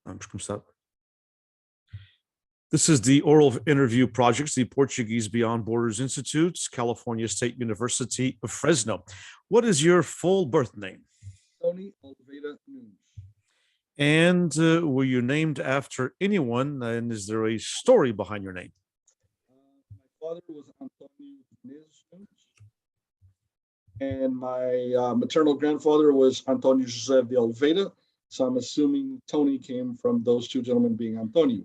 Vamos começar. This is the oral interview project, the Portuguese Beyond Borders Institute's California State University of Fresno. What is your full birth name? Tony Oliveira Nunes. And were you named after anyone? And is there a story behind your name? My father was Antonio Nunes, and my maternal grandfather was Antonio José de Oliveira. So I'm assuming Tony came from those two gentlemen being Antonio.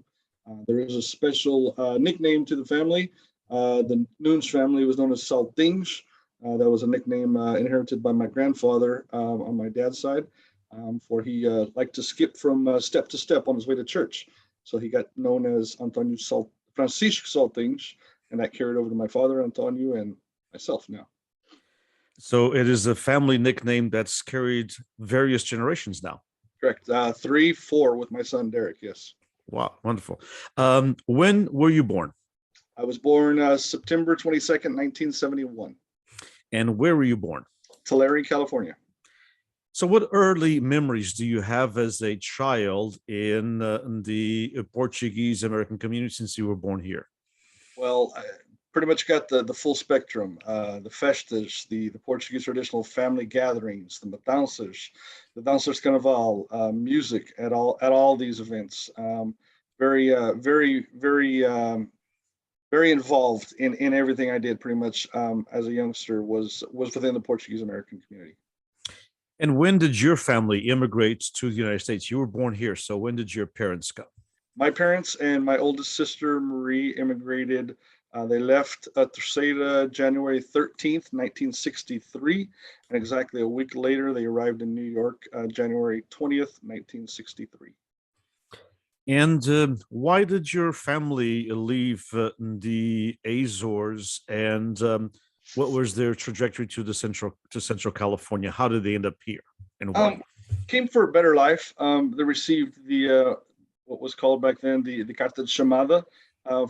There is a special nickname to the family. The Nunes family was known as Saltings. That was a nickname inherited by my grandfather on my dad's side, for he liked to skip from step to step on his way to church. So he got known as Antonio Francisco Saltings, and that carried over to my father, Antonio, and myself now. So it is a family nickname that's carried various generations now. Correct. 3, 4 with my son, Derek, yes. Wow, wonderful. When were you born? I was born September 22nd, 1971. And where were you born? Tulare, California. So what early memories do you have as a child in the Portuguese-American community since you were born here? Well, I pretty much got the full spectrum, the festas, the Portuguese traditional family gatherings, the matanças, the danças carnaval, music at all these events. Very involved in everything I did pretty much as a youngster was within the Portuguese-American community. And when did your family immigrate to the United States? You were born here, so when did your parents come? My parents and my oldest sister, Marie, immigrated. They left Terceira January 13th, 1963, and exactly a week later, they arrived in New York, January 20th, 1963. And why did your family leave the Azores, and what was their trajectory to Central California? How did they end up here, and why? Came for a better life. They received the what was called back then the Carta de Chamada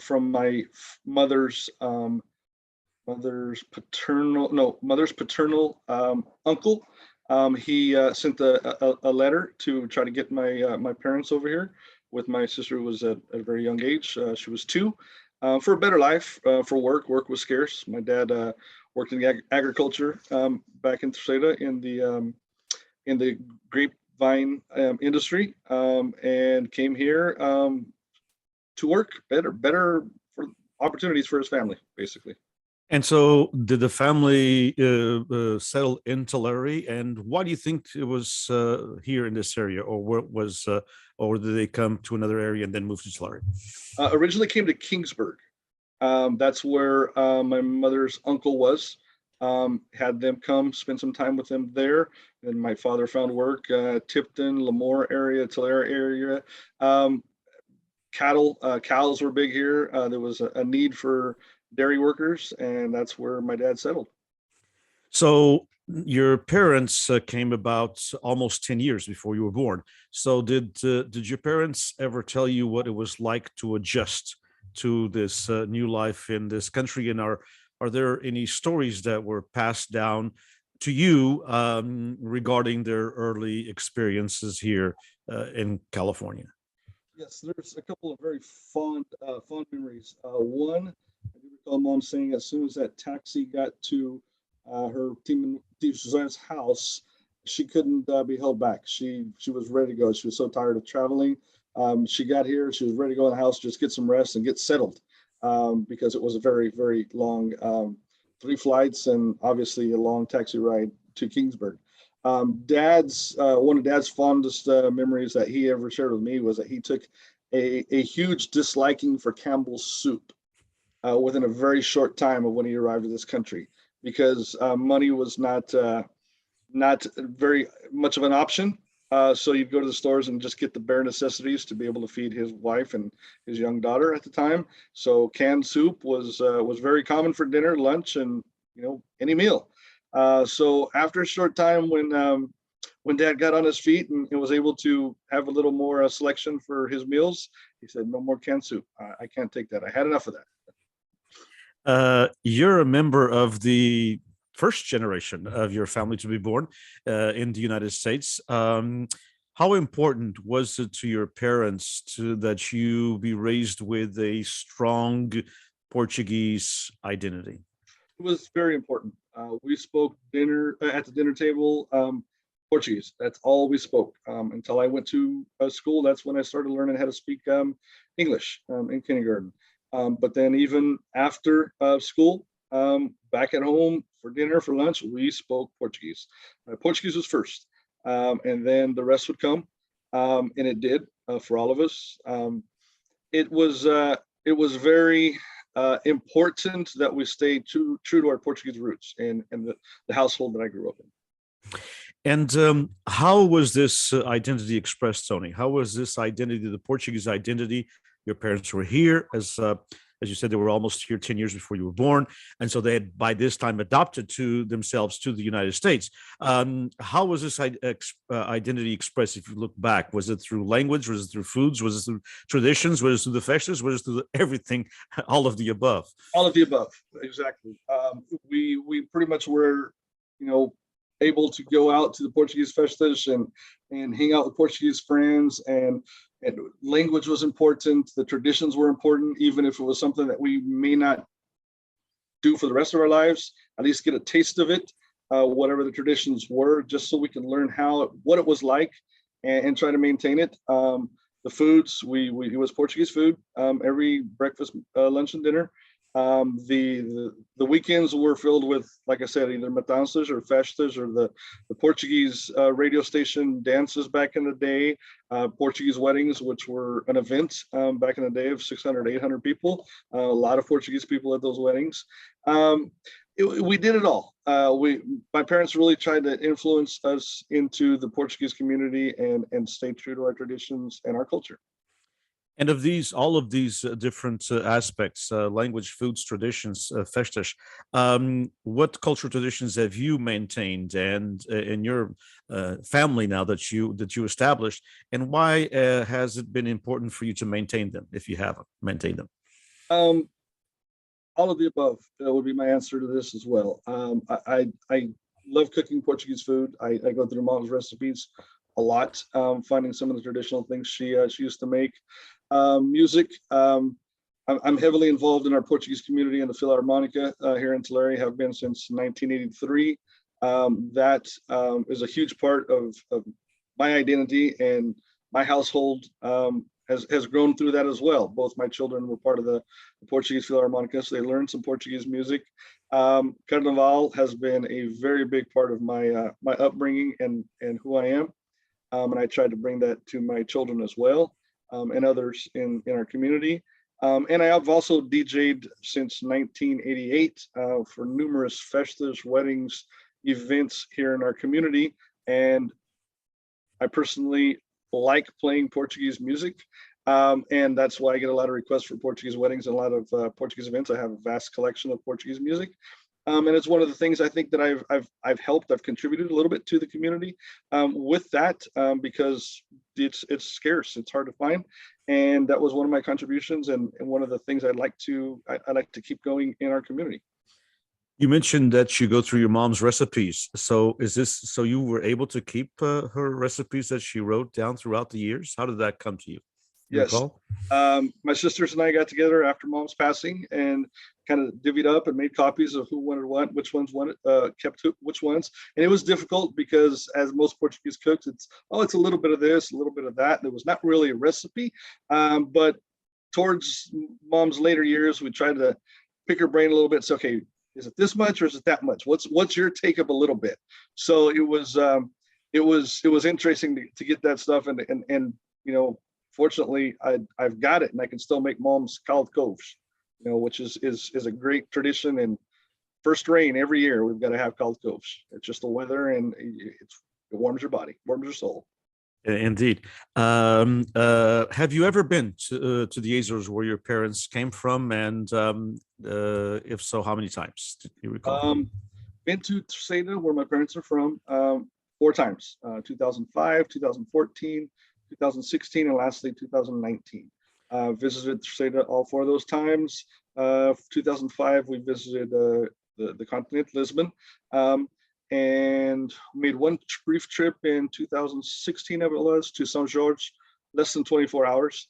from my mother's paternal uncle. He sent a letter to try to get my parents over here with my sister, who was at a very young age. She was 2. For a better life, for work. Work was scarce. My dad worked in the agriculture back in Terceira in the grapevine industry, and came here to work better for opportunities for his family, basically. And so did the family settle in Tulare, and why do you think it was here in this area, or where was or did they come to another area and then move to Tulare? Originally came to Kingsburg. That's where my mother's uncle was. Had them come spend some time with them there. And my father found work, Tipton, Lemoore area, Tulare area. Cows were big here. There was a need for dairy workers, and that's where my dad settled. So your parents came about almost 10 years before you were born. So did your parents ever tell you what it was like to adjust to this new life in this country? And are there any stories that were passed down to you regarding their early experiences here in California? Yes, there's a couple of very fond memories. One, I do recall Mom saying as soon as that taxi got to her team Suzanne's house, she couldn't be held back. She was ready to go. She was so tired of traveling. She got here. She was ready to go in the house, just get some rest and get settled, because it was a very, very long 3 flights and obviously a long taxi ride to Kingsburg. One of Dad's fondest memories that he ever shared with me was that he took a huge disliking for Campbell's soup within a very short time of when he arrived in this country, because money was not very much of an option. So you'd go to the stores and just get the bare necessities to be able to feed his wife and his young daughter at the time. So canned soup was very common for dinner, lunch, and any meal. So after a short time, when Dad got on his feet and was able to have a little more selection for his meals, he said, "No more canned soup. I can't take that. I had enough of that." You're a member of the first generation of your family to be born in the United States. How important was it to your parents that you be raised with a strong Portuguese identity? It was very important. We spoke dinner at the dinner table Portuguese. That's all we spoke until I went to school. That's when I started learning how to speak English in kindergarten. But then even after school, back at home for dinner, for lunch, we spoke Portuguese. Portuguese was first, and then the rest would come, and it did for all of us. It was it was very important that we stay true to our Portuguese roots and the household that I grew up in. And how was this identity expressed, Tony? How was this identity, the Portuguese identity? Your parents were here, as you said, they were almost here 10 years before you were born, and so they had by this time adopted to themselves to the United States. How was this identity expressed? If you look back, was it through language? Was it through foods? Was it through traditions? Was it through the festivals? Was it through everything? All of the above. All of the above, exactly. We pretty much were, able to go out to the Portuguese festivals and hang out with Portuguese friends, and language was important. The traditions were important, even if it was something that we may not do for the rest of our lives. At least get a taste of it, whatever the traditions were, just so we can learn what it was like and try to maintain it. The foods, it was Portuguese food every breakfast, lunch, and dinner. The weekends were filled with, like I said, either matanças or festas or the Portuguese radio station dances back in the day, Portuguese weddings, which were an event back in the day of 600, 800 people, a lot of Portuguese people at those weddings. We did it all. My parents really tried to influence us into the Portuguese community and stay true to our traditions and our culture. And of all of these different aspects, language, foods, traditions, festas, what cultural traditions have you maintained and in your family now that you established, and why has it been important for you to maintain them, if you haven't maintained them? All of the above would be my answer to this as well. I love cooking Portuguese food. I go through mom's recipes a lot, finding some of the traditional things she used to make. Music. I'm heavily involved in our Portuguese community in the Philharmonica here in Tulare, have been since 1983. That is a huge part of my identity, and my household has grown through that as well. Both my children were part of the Portuguese Philharmonica, so they learned some Portuguese music. Carnaval has been a very big part of my upbringing and who I am, and I tried to bring that to my children as well. And others in our community. And I have also DJ'd since 1988 for numerous festas, weddings, events here in our community. And I personally like playing Portuguese music. And that's why I get a lot of requests for Portuguese weddings and a lot of Portuguese events. I have a vast collection of Portuguese music. And it's one of the things I think that I've contributed a little bit to the community with that, because it's scarce, it's hard to find, and that was one of my contributions and one of the things I like to keep going in our community. You mentioned that you go through your mom's recipes. So so you were able to keep her recipes that she wrote down throughout the years? How did that come to you? Yes. My sisters and I got together after mom's passing and kind of divvied up and made copies of who wanted what, which ones wanted, kept which ones. And it was difficult because, as most Portuguese cooks, it's a little bit of this, a little bit of that. There was not really a recipe. But towards mom's later years, we tried to pick her brain a little bit. So, okay, is it this much or is it that much? What's your take of a little bit? So it was interesting to get that stuff and fortunately, I've got it, and I can still make mom's caldo couves, which is a great tradition. And first rain every year, we've got to have caldo couves. It's just the weather, and it warms your body, warms your soul. Indeed. Have you ever been to the Azores where your parents came from, and if so, how many times do you recall? Been to Terceira, where my parents are from, 4 times: 2005, 2014. 2016, and lastly 2019. Visited Terceira all 4 of those times. 2005, we visited the continent, Lisbon, and made one brief trip in 2016, I believe it was, to St. George, less than 24 hours.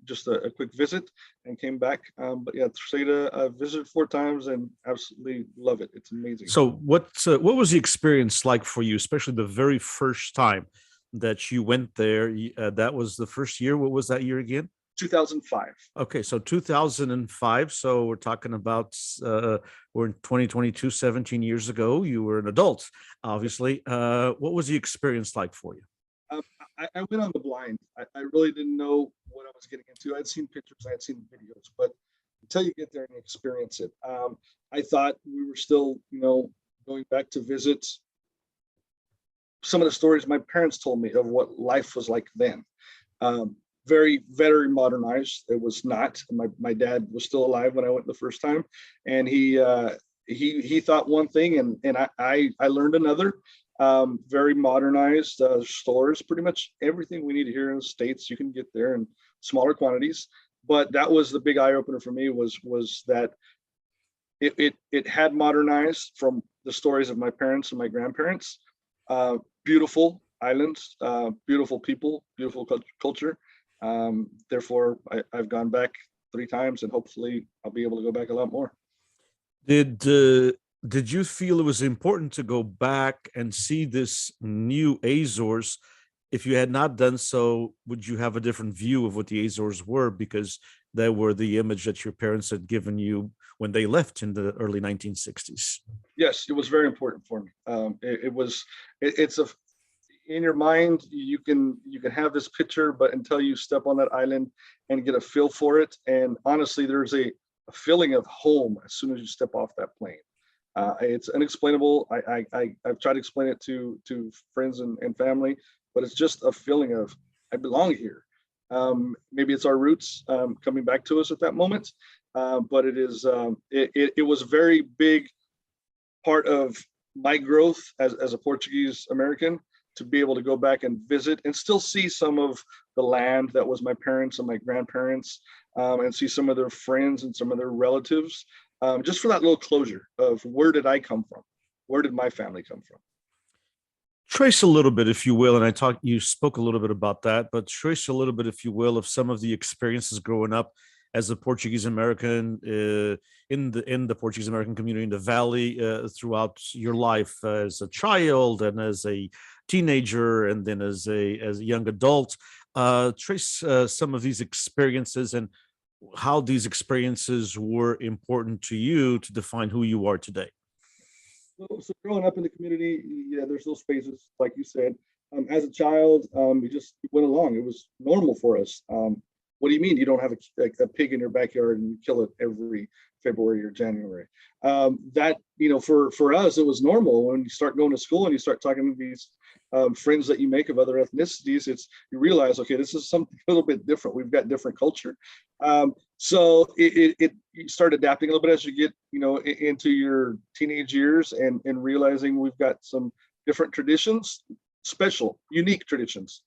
Just a quick visit and came back. But yeah, Tercera, I visited 4 times and absolutely love it. It's amazing. So what was the experience like for you, especially the very first time that you went there? That was the first year. What was that year again? 2005. Okay, so 2005. So we're talking about we're in 2022, 17 years ago. You were an adult, obviously. What was the experience like for you? Um, I went on the blind. I really didn't know what I was getting into. I'd seen pictures, I had seen videos, but until you get there and experience it, I thought we were still, going back to visit some of the stories my parents told me of what life was like then. Um, very modernized. It was not. My dad was still alive when I went the first time, and he thought one thing, and I learned another. Very modernized stores. Pretty much everything we need here in the States, you can get there in smaller quantities. But that was the big eye opener for me. Was that it had modernized from the stories of my parents and my grandparents. Beautiful islands, beautiful people, beautiful culture. Therefore, I've gone back 3 times, and hopefully I'll be able to go back a lot more. Did uh, did you feel it was important to go back and see this new Azores? If you had not done so, would you have a different view of what the Azores were because they were the image that your parents had given you when they left in the early 1960s? Yes, it was very important for me. It was. It's a in your mind. You can have this picture, but until you step on that island and get a feel for it, and honestly, there's a feeling of home as soon as you step off that plane. It's unexplainable. I've tried to explain it to friends and family, but it's just a feeling of I belong here. Maybe it's our roots coming back to us at that moment, but it was a very big part of my growth as a Portuguese American to be able to go back and visit and still see some of the land that was my parents and my grandparents, and see some of their friends and some of their relatives, just for that little closure of where did I come from? Where did my family come from? Trace a little bit, if you will, and you spoke a little bit about that, but trace a little bit, if you will, of some of the experiences growing up as a Portuguese American in the Portuguese American community in the Valley throughout your life as a child and as a teenager, and then as a young adult. Trace some of these experiences and how these experiences were important to you to define who you are today. So growing up in the community, yeah, there's those phases, like you said. As a child, we just went along. It was normal for us. What do you mean you don't have a pig in your backyard and you kill it every February or January? That for us, it was normal. When you start going to school and you start talking to these friends that you make of other ethnicities, you realize, okay, this is something a little bit different. We've got different culture. So you start adapting a little bit as you get into your teenage years, and realizing we've got some different traditions, special, unique traditions.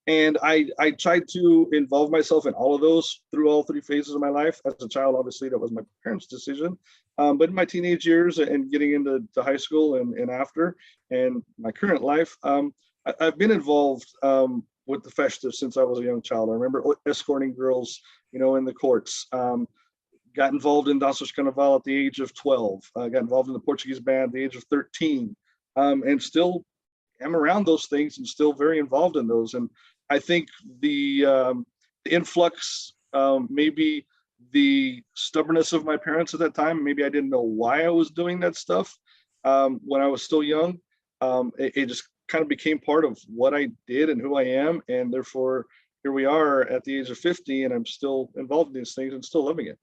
And I tried to involve myself in all of those through all 3 phases of my life. As a child, obviously, that was my parents' decision. But in my teenage years and getting into high school and after, and my current life, I've been involved with the festive since I was a young child. I remember escorting girls, in the courts. Got involved in Danças Carnaval at the age of 12. Got involved in the Portuguese band at the age of 13, and still am around those things and still very involved in those. And I think the influx, maybe the stubbornness of my parents at that time, maybe I didn't know why I was doing that stuff when I was still young. It just kind of became part of what I did and who I am. And therefore, here we are at the age of 50, and I'm still involved in these things and still loving it.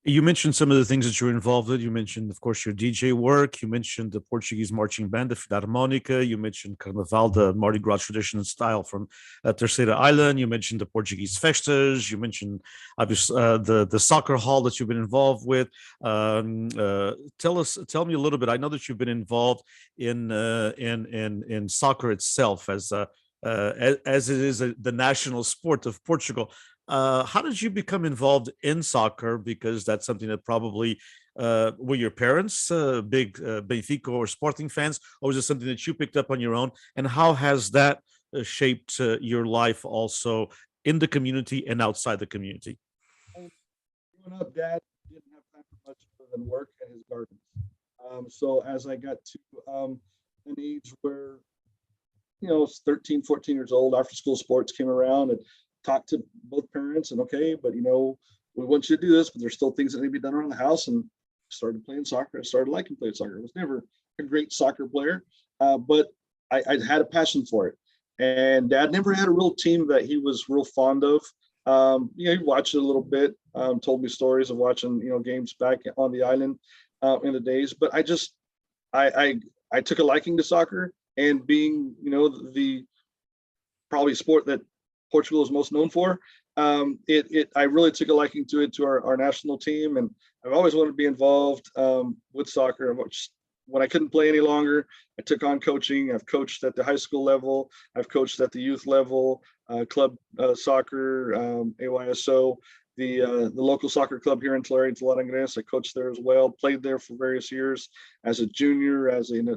You mentioned some of the things that you're involved with. You mentioned, of course, your DJ work. You mentioned the Portuguese marching band, the Filarmónica. You mentioned Carnaval, the Mardi Gras tradition and style from Terceira Island. You mentioned the Portuguese festas. You mentioned, obviously, the soccer hall that you've been involved with. Tell me a little bit. I know that you've been involved in soccer itself as it is the national sport of Portugal. How did you become involved in soccer? Because that's something that probably Were your parents big Benfica or Sporting fans, or was it something that you picked up on your own? And how has that shaped your life also in the community and outside the community? Um, Growing up, Dad didn't have time for much other than work and his gardens. So as I got to an age where, 13, 14 years old, after school sports came around and talked to both parents and okay, but we want you to do this, but there's still things that need to be done around the house, and started playing soccer. I started liking playing soccer. I was never a great soccer player, but I had a passion for it. And Dad never had a real team that he was real fond of. He watched it a little bit, told me stories of watching, games back on the island in the days. But I took a liking to soccer, and being, the probably sport that Portugal is most known for. I really took a liking to it, to our national team, and I've always wanted to be involved with soccer. When I couldn't play any longer, I took on coaching. I've coached at the high school level. I've coached at the youth level, club soccer, AYSO, the local soccer club here in Tulare, Tularangres. I coached there as well. Played there for various years as a junior, as an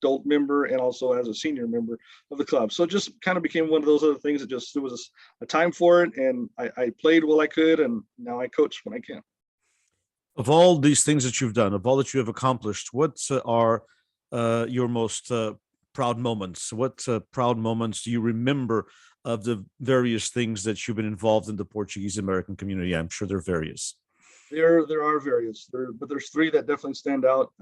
adult member, and also as a senior member of the club. So it just kind of became one of those other things that just, there was a time for it, and I played while I could, and now I coach when I can. Of all these things that you've done, of all that you have accomplished, what are your most proud moments? What proud moments do you remember of the various things that you've been involved in the Portuguese-American community? I'm sure there are various. There are various, but there's three that definitely stand out.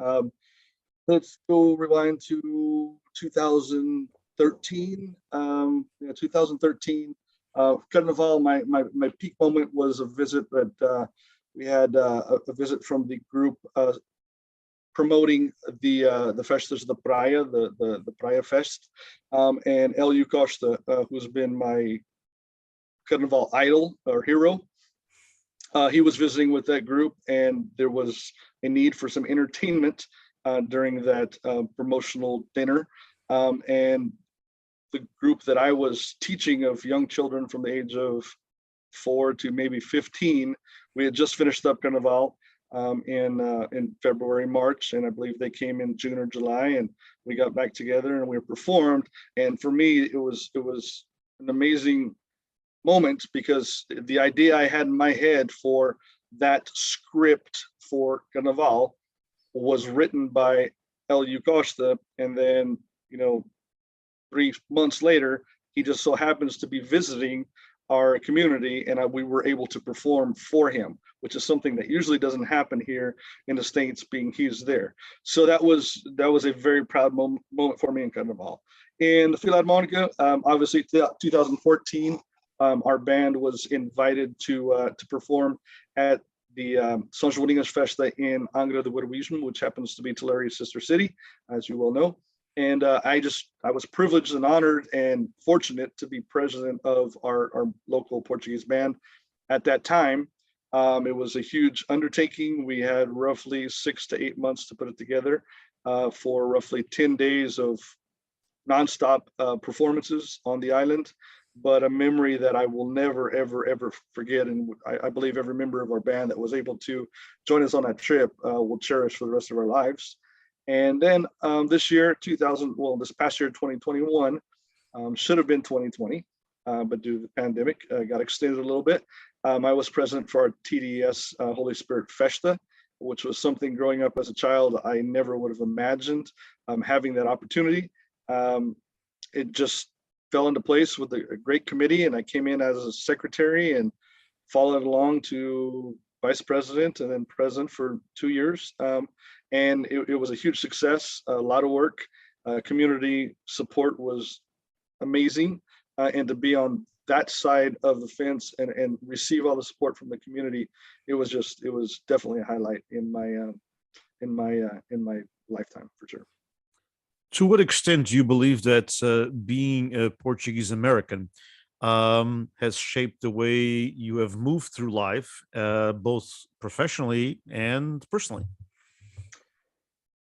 Let's go rewind to 2013. 2013, Carnival. My peak moment was a visit that we had a visit from the group promoting the Festas de Praia, the Praia Fest, and Elio Costa, who's been my Carnival idol or hero. He was visiting with that group, and there was a need for some entertainment during that promotional dinner. And the group that I was teaching, of young children from the age of 4 to maybe 15, we had just finished up Carnival in February, March, and I believe they came in June or July, and we got back together and we performed. And for me, it was an amazing moment, because the idea I had in my head for that script for Carnival was written by Elio Costa, and then 3 months later, he just so happens to be visiting our community, and we were able to perform for him, which is something that usually doesn't happen here in the States, being he's there. So that was a very proud moment for me in Carnival. In the Philharmonica, obviously 2014, our band was invited to perform at the São Joaninhas Festa in Angra do Heroísmo, which happens to be Tulare's sister city, as you well know. And I was privileged and honored and fortunate to be president of our local Portuguese band at that time. It was a huge undertaking. We had roughly 6 to 8 months to put it together for roughly 10 days of nonstop performances on the island. But a memory that I will never, ever, ever forget. And I believe every member of our band that was able to join us on that trip will cherish for the rest of our lives. And then this year, this past year, 2021, should have been 2020, but due to the pandemic, got extended a little bit. I was president for our TDS Holy Spirit Festa, which was something growing up as a child I never would have imagined having that opportunity. It just fell into place with a great committee, and I came in as a secretary and followed along to vice president and then president for 2 years. And it was a huge success, a lot of work. Community support was amazing. And to be on that side of the fence and receive all the support from the community, it was definitely a highlight in my lifetime, for sure. To what extent do you believe that being a Portuguese American has shaped the way you have moved through life, both professionally and personally?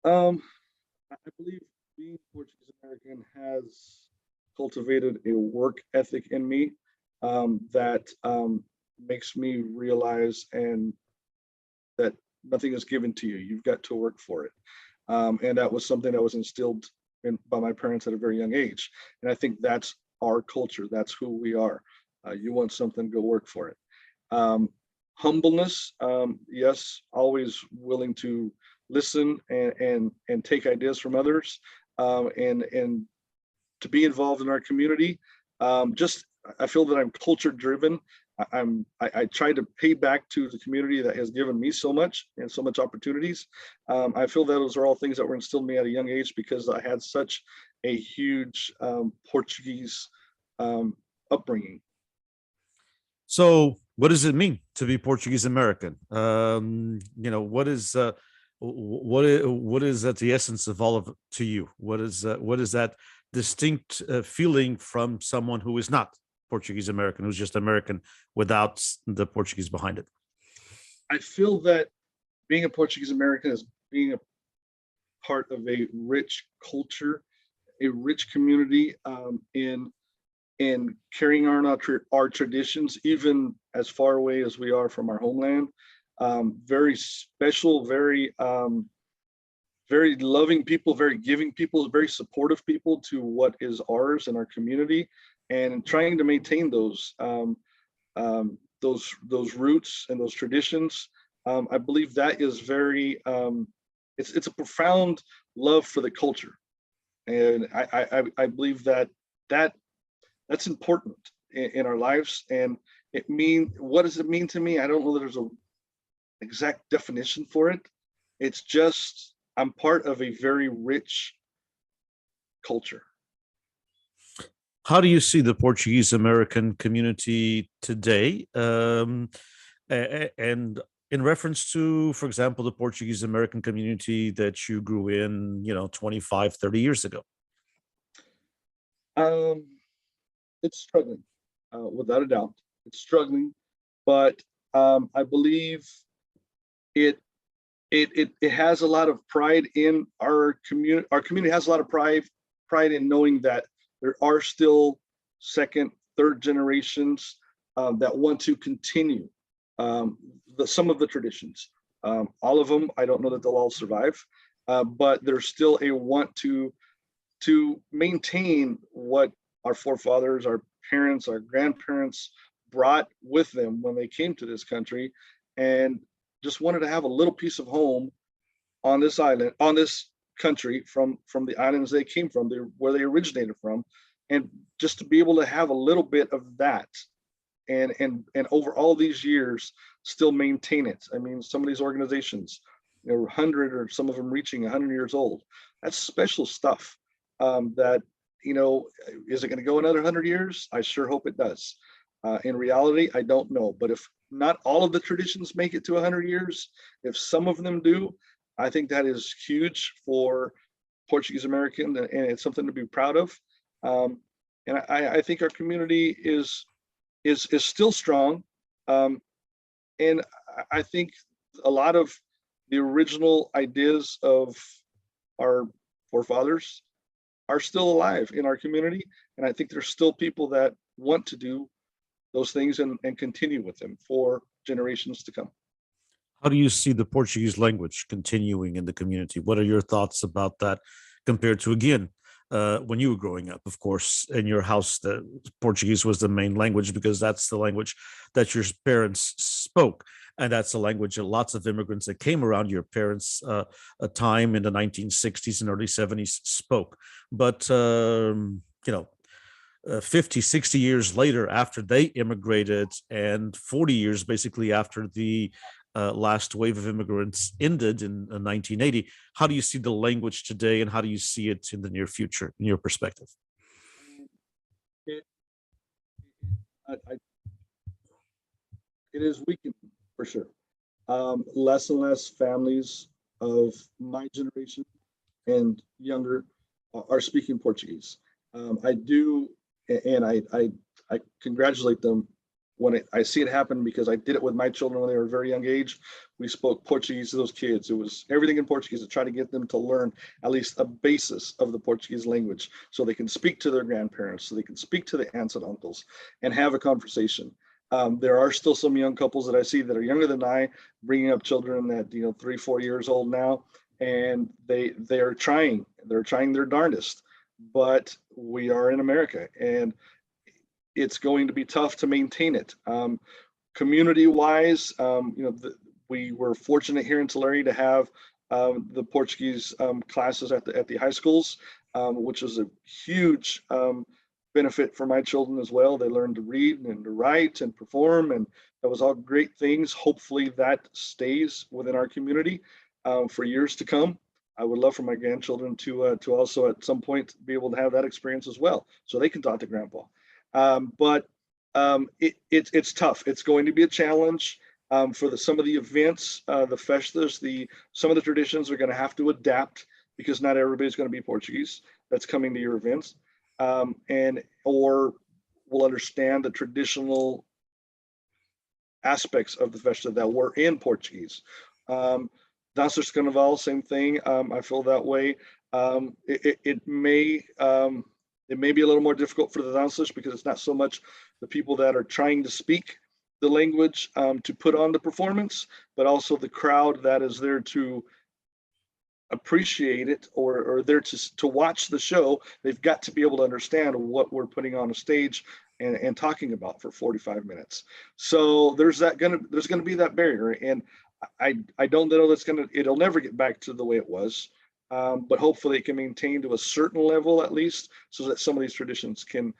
I believe being Portuguese American has cultivated a work ethic in me that makes me realize and that nothing is given to you. You've got to work for it. And that was something that was instilled by my parents at a very young age. And I think that's our culture. That's who we are. You want something, go work for it. Humbleness, yes, always willing to listen and take ideas from others, and to be involved in our community. Just I feel that I'm culture driven. I try to pay back to the community that has given me so much and so much opportunities. I feel that those are all things that were instilled in me at a young age because I had such a huge Portuguese upbringing. So, what does it mean to be Portuguese American? What is at the essence of all of it to you? What is that distinct feeling from someone who is not Portuguese American, who's just American without the Portuguese behind it? I feel that being a Portuguese American is being a part of a rich culture, a rich community, in carrying on our traditions, even as far away as we are from our homeland. Very special, very loving people, very giving people, very supportive people to what is ours in our community, and trying to maintain those roots and those traditions. I believe that is very it's a profound love for the culture, and I believe that's important in our lives. And what does it mean to me? I don't know that there's a exact definition for it. It's just I'm part of a very rich culture. How do you see the Portuguese American community today? And in reference to, for example, the Portuguese American community that you grew in, 25, 30 years ago? Um, it's struggling, without a doubt. It's struggling, but I believe it it has a lot of pride in our community. Our community has a lot of pride in knowing that there are still second, third generations that want to continue some of the traditions. All of them, I don't know that they'll all survive, but there's still a want to maintain what our forefathers, our parents, our grandparents brought with them when they came to this country, and just wanted to have a little piece of home on this island, on this country, from the islands they came from, where they originated from, and just to be able to have a little bit of that, and over all these years still maintain it. I mean, some of these organizations, 100, or some of them reaching 100 years old. That's special stuff. That is it going to go another 100 years? I sure hope it does. In reality, I don't know. But if not all of the traditions make it to 100 years, if some of them do, I think that is huge for Portuguese American, and it's something to be proud of. And I think our community is still strong, and I think a lot of the original ideas of our forefathers are still alive in our community, and I think there's still people that want to do those things and continue with them for generations to come. How do you see the Portuguese language continuing in the community? What are your thoughts about that compared to, again, when you were growing up? Of course, in your house, the Portuguese was the main language because that's the language that your parents spoke. And that's the language that lots of immigrants that came around your parents' a time in the 1960s and early 70s spoke. But, 50, 60 years later, after they immigrated, and 40 years basically after the last wave of immigrants ended in 1980, how do you see the language today, and how do you see it in the near future, in your perspective? It, it is weakening for sure. Less and less families of my generation and younger are speaking Portuguese. I do, and I congratulate them when I see it happen, because I did it with my children when they were a very young age. We spoke Portuguese to those kids. It was everything in Portuguese to try to get them to learn at least a basis of the Portuguese language, so they can speak to their grandparents, so they can speak to the aunts and uncles and have a conversation. There are still some young couples that I see that are younger than I, bringing up children that 3, 4 years old now, and they're trying their darndest, but we are in America, and it's going to be tough to maintain it. Community wise, we were fortunate here in Tulare to have the Portuguese classes at the high schools, which was a huge benefit for my children as well. They learned to read and to write and perform, and that was all great things. Hopefully that stays within our community for years to come. I would love for my grandchildren to also at some point be able to have that experience as well, so they can talk to grandpa. But it's tough. It's going to be a challenge for some of the events, the festas, some of the traditions are going to have to adapt because not everybody's going to be Portuguese that's coming to your events, or will understand the traditional aspects of the festa that were in Portuguese. Danças de Carnaval, same thing. I feel that way. It may be a little more difficult for the dancers because it's not so much the people that are trying to speak the language to put on the performance, but also the crowd that is there to appreciate it or there to watch the show. They've got to be able to understand what we're putting on a stage and talking about for 45 minutes. So there's going to be that barrier, and I don't know it'll never get back to the way it was. But hopefully it can maintain to a certain level at least, so that some of these traditions can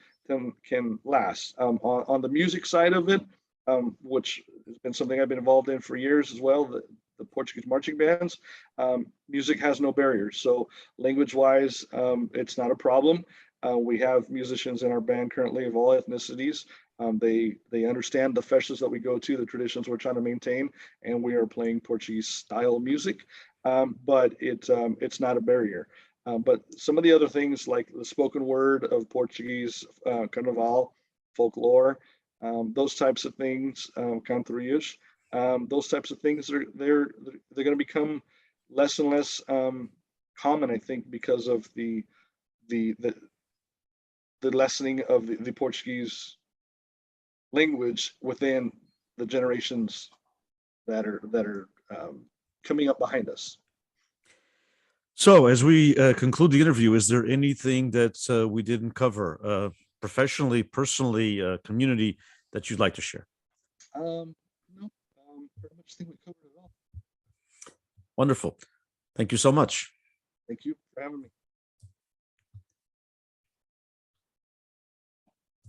last. On the music side of it, which has been something I've been involved in for years as well, the Portuguese marching bands, music has no barriers. So language-wise, it's not a problem. We have musicians in our band currently of all ethnicities. They understand the festas that we go to, the traditions we're trying to maintain, and we are playing Portuguese style music. But it's not a barrier. But some of the other things like the spoken word of Portuguese, Carnaval, folklore, those types of things, cantorias, those types of things they're going to become less and less common, I think, because of the lessening of the Portuguese language within the generations that are coming up behind us. So, as we conclude the interview, is there anything that we didn't cover, professionally, personally, community, that you'd like to share? No, pretty much think we covered it all. Wonderful. Thank you so much. Thank you for having me.